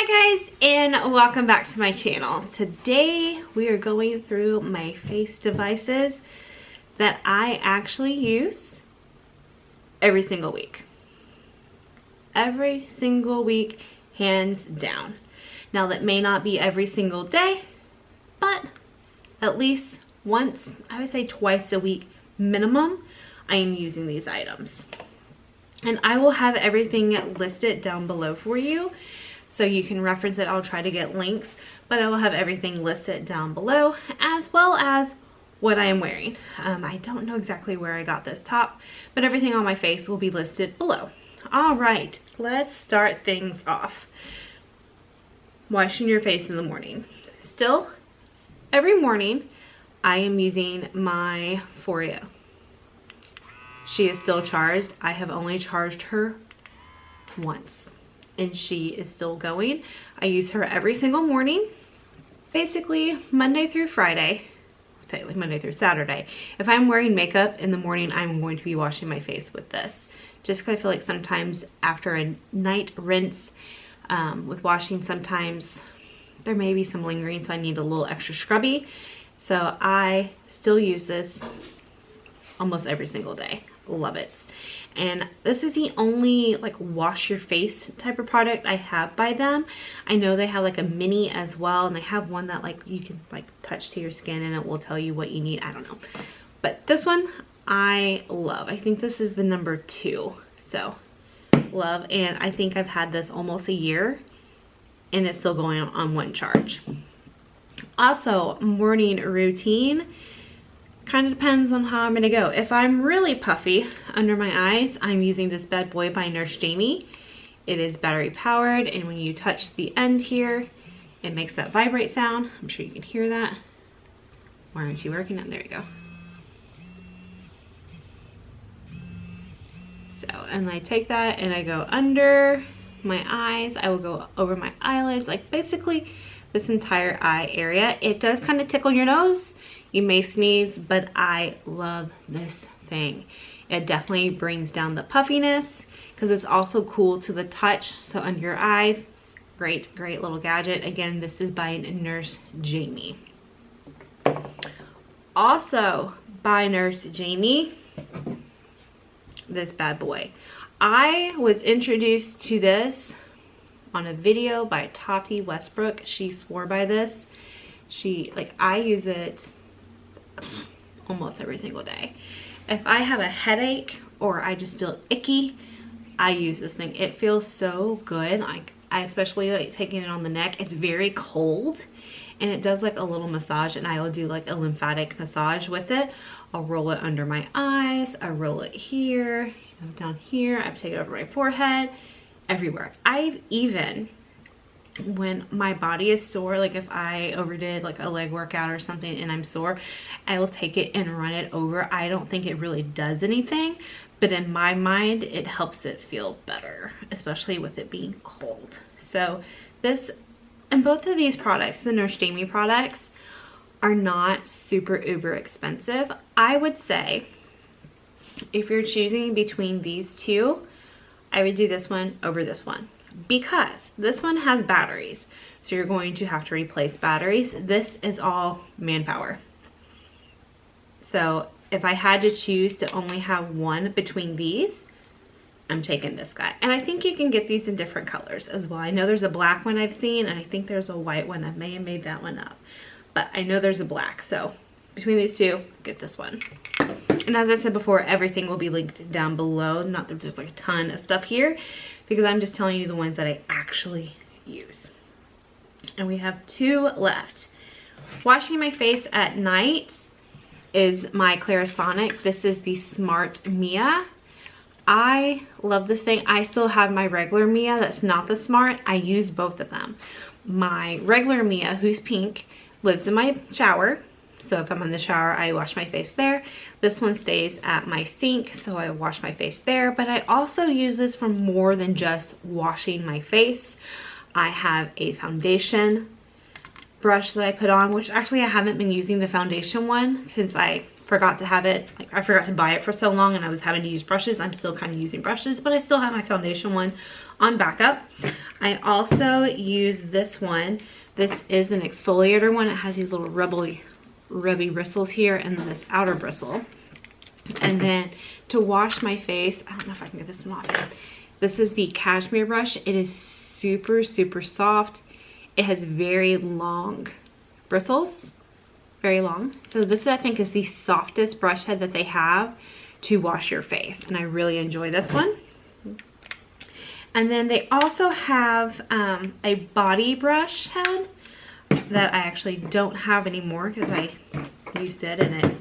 Hi guys, and welcome back to my channel. Today we are going through my face devices that I actually use every single week. Every single week, hands down. Now that may not be every single day, but at least once, I would say twice a week minimum, I am using these items. And I will have everything listed down below for you, so you can reference it. I'll try to get links, but I will have everything listed down below, as well as what I am wearing. I don't know exactly where I got this top, but everything on my face will be listed below. All right, let's start things off. Washing your face in the morning. Still, every morning, I am using my Foreo. She is still charged. I have only charged her once, and she is still going. I use her every single morning, basically Monday through Friday, technically Monday through Saturday. If I'm wearing makeup in the morning, I'm going to be washing my face with this, just because I feel like sometimes after a night rinse with washing, sometimes there may be some lingering, so I need a little extra scrubby. So I still use this almost every single day. Love it. And this is the only like wash your face type of product I have by them. I know they have like a mini as well, and they have one that like you can like touch to your skin and it will tell you what you need. I don't know, but this one I love. I think this is the number 2, so love. And I think I've had this almost a year and it's still going on one charge. Also, morning routine kind of depends on how I'm gonna go. If I'm really puffy under my eyes, I'm using this bad boy by Nurse Jaime. It is battery powered, and when you touch the end here, it makes that vibrate sound. I'm sure you can hear that. Why aren't you working on? There you go. So, and I take that and I go under my eyes. I will go over my eyelids, like basically this entire eye area. It does kind of tickle your nose. You may sneeze, but I love this thing. It definitely brings down the puffiness because it's also cool to the touch. So under your eyes, great little gadget. Again, this is by Nurse Jaime. Also by Nurse Jaime, this bad boy. I was introduced to this on a video by Tati Westbrook. She swore by this. I use it almost every single day. If I have a headache or I just feel icky, I use this thing. It feels so good. Like, I especially like taking it on the neck. It's very cold and it does like a little massage, and I will do like a lymphatic massage with it. I'll roll it under my eyes, I roll it here, down here, I take it over my forehead, everywhere. I've even, when my body is sore, like if I overdid like a leg workout or something and I'm sore, I will take it and run it over. I don't think it really does anything, but in my mind it helps it feel better, especially with it being cold. So this, and both of these products, the Nurse Jaime products, are not super uber expensive. I would say if you're choosing between these two, I would do this one over this one, because this one has batteries, so you're going to have to replace batteries. This is all manpower. So if I had to choose to only have one between these, I'm taking this guy. And I think you can get these in different colors as well. I know there's a black one I've seen, and I think there's a white one. I may have made that one up, but I know there's a black. So between these two, get this one. And as I said before, everything will be linked down below. Not that there's like a ton of stuff here, because I'm just telling you the ones that I actually use. And we have 2 left. Washing my face at night is my Clarisonic. This is the Smart Mia. I love this thing. I still have my regular Mia that's not the Smart. I use both of them. My regular Mia, who's pink, lives in my shower. So if I'm in the shower, I wash my face there. This one stays at my sink, so I wash my face there. But I also use this for more than just washing my face. I have a foundation brush that I put on, which actually I haven't been using the foundation one since I forgot to have it. Like, I forgot to buy it for so long and I was having to use brushes. I'm still kind of using brushes, but I still have my foundation one on backup. I also use this one. This is an exfoliator one. It has these little rubby bristles here and then this outer bristle. And then to wash my face, I don't know if I can get this one off. This is the Cashmere brush. It is super, super soft. It has very long bristles, very long. So this, I think, is the softest brush head that they have to wash your face. And I really enjoy this one. And then they also have a body brush head that I actually don't have anymore because I used it and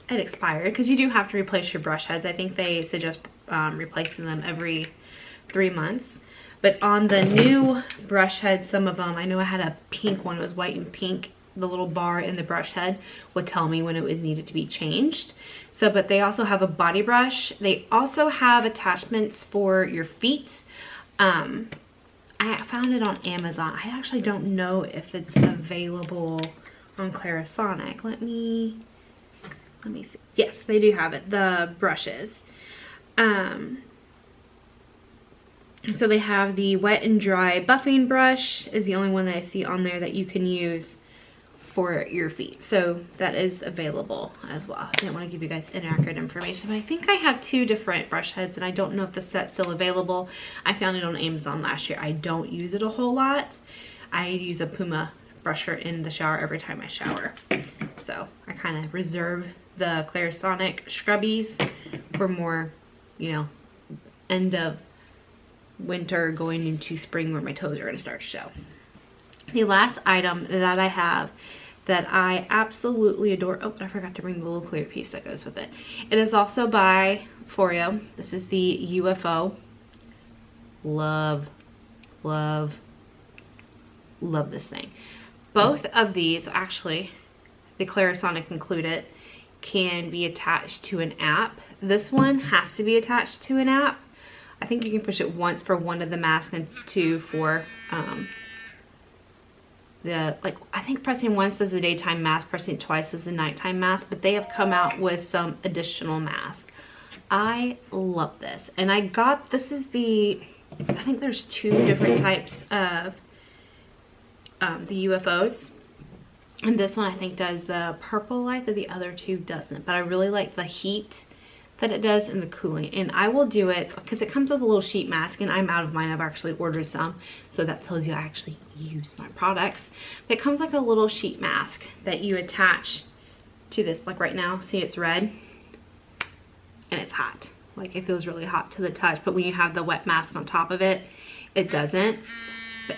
it expired, because you do have to replace your brush heads. I think they suggest replacing them every 3 months. But on the new brush heads, some of them, I know I had a pink one, it was white and pink. The little bar in the brush head would tell me when it was needed to be changed. So, but they also have a body brush. They also have attachments for your feet. I found it on Amazon. I actually don't know if it's available on Clarisonic. Let me see. Yes, they do have it, the brushes. So they have the wet and dry buffing brush is the only one that I see on there that you can use for your feet. So that is available as well. I didn't want to give you guys inaccurate information, but I think I have 2 different brush heads and I don't know if the set's still available. I found it on Amazon last year. I don't use it a whole lot. I use a Puma brusher in the shower every time I shower. So I kind of reserve the Clarisonic scrubbies for more, you know, end of winter going into spring where my toes are going to start to show. The last item that I have that I absolutely adore, oh, I forgot to bring the little clear piece that goes with it. It is also by Foreo. This is the UFO. Love, love, love this thing. Both of these, actually, the Clarisonic included, can be attached to an app. This one has to be attached to an app. I think you can push it once for one of the masks and 2 for I think pressing once is a daytime mask, pressing it twice is a nighttime mask, but they have come out with some additional masks. I love this. And I got, this is the, I think there's 2 different types of the UFOs. And this one I think does the purple light, that the other 2 doesn't. But I really like the heat that it does and the cooling. And I will do it because it comes with a little sheet mask and I'm out of mine. I've actually ordered some. So that tells you I actually use my products. But it comes like a little sheet mask that you attach to this. Like right now, see, it's red and it's hot. Like it feels really hot to the touch. But when you have the wet mask on top of it, it doesn't.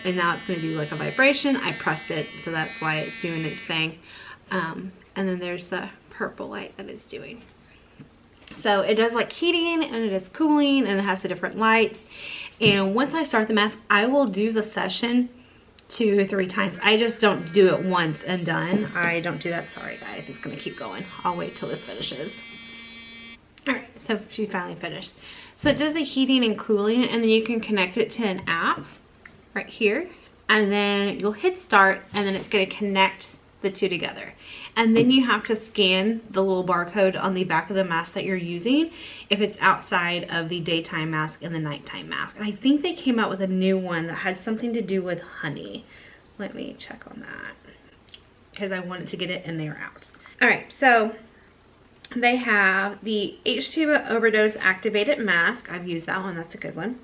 And now it's going to do like a vibration. I pressed it, so that's why it's doing its thing. And then there's the purple light that it's doing. So it does like heating and it is cooling and it has the different lights. And once I start the mask, I will do the session 2 or 3 times. I just don't do it once and done. I don't do that. Sorry guys, it's going to keep going. I'll wait till this finishes. Alright, so she finally finished. So it does the heating and cooling, and then you can connect it to an app right here. And then you'll hit start and then it's going to connect the 2 together. And then you have to scan the little barcode on the back of the mask that you're using if it's outside of the daytime mask and the nighttime mask. And I think they came out with a new one that had something to do with honey. Let me check on that because I wanted to get it in there out. All right, so they have the H2 Overdose Activated Mask. I've used that one. That's a good one.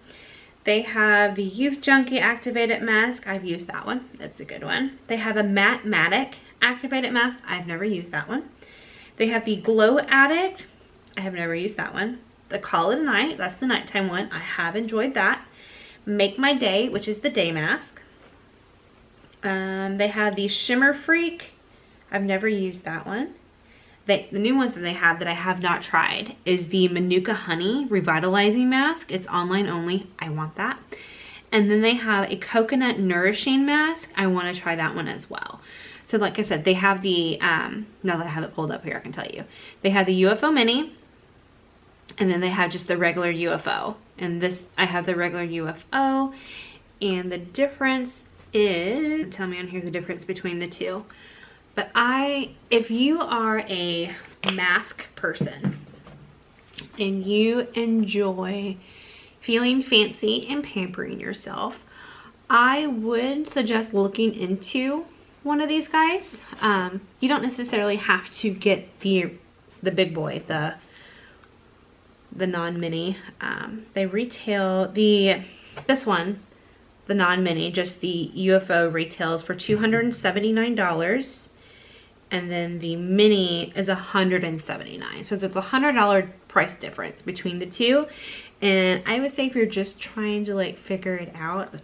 They have the Youth Junkie Activated Mask. I've used that one. That's a good one. They have a Matte Activated Mask. I've never used that one. They have the Glow Addict. I have never used that one. The Call It a Night. That's the nighttime one. I have enjoyed that. Make My Day, which is the day mask. They have the Shimmer Freak. I've never used that one. The new ones that they have that I have not tried is the Manuka Honey Revitalizing Mask. It's online only. I want that. And then they have a Coconut Nourishing Mask. I want to try that one as well. So like I said, they have the, now that I have it pulled up here, I can tell you. They have the UFO Mini. And then they have just the regular UFO. And this, I have the regular UFO. And the difference is, tell me on here the difference between the 2. But if you are a mask person and you enjoy feeling fancy and pampering yourself, I would suggest looking into one of these guys. You don't necessarily have to get the big boy, the non-mini. They retail this one, the non-mini, just the UFO, retails for $279, and then the mini is $179. So there's a $100 price difference between the two. And I would say if you're just trying to like figure it out,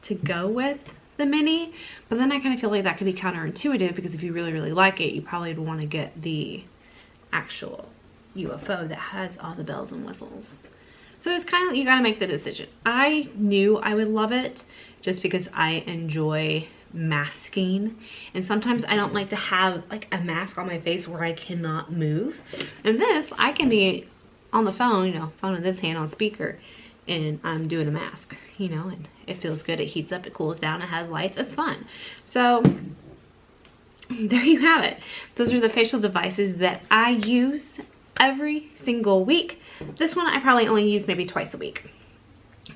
to go with the mini. But then I kind of feel like that could be counterintuitive, because if you really like it, you probably would want to get the actual UFO that has all the bells and whistles. So it's kind of, you gotta make the decision. I knew I would love it just because I enjoy masking, and sometimes I don't like to have like a mask on my face where I cannot move. And this, I can be on the phone, you know, phone in this hand on speaker, and I'm doing a mask, you know, and it feels good. It heats up, it cools down, it has lights, it's fun. So there you have it. Those are the facial devices that I use every single week. This one I probably only use maybe twice a week,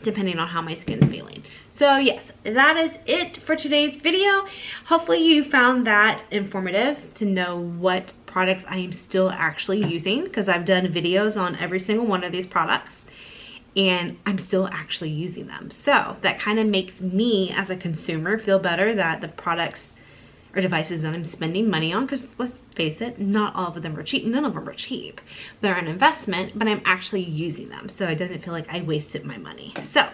depending on how my skin's feeling. So yes, that is it for today's video. Hopefully you found that informative to know what products I am still actually using, because I've done videos on every single one of these products and I'm still actually using them. So that kind of makes me as a consumer feel better that the products or devices that I'm spending money on, because let's face it, not all of them are cheap. None of them are cheap. They're an investment, but I'm actually using them, so it doesn't feel like I wasted my money. So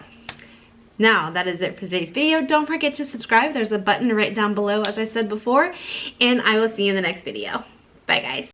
now that is it for today's video. Don't forget to subscribe. There's a button right down below, as I said before, and I will see you in the next video. Bye guys.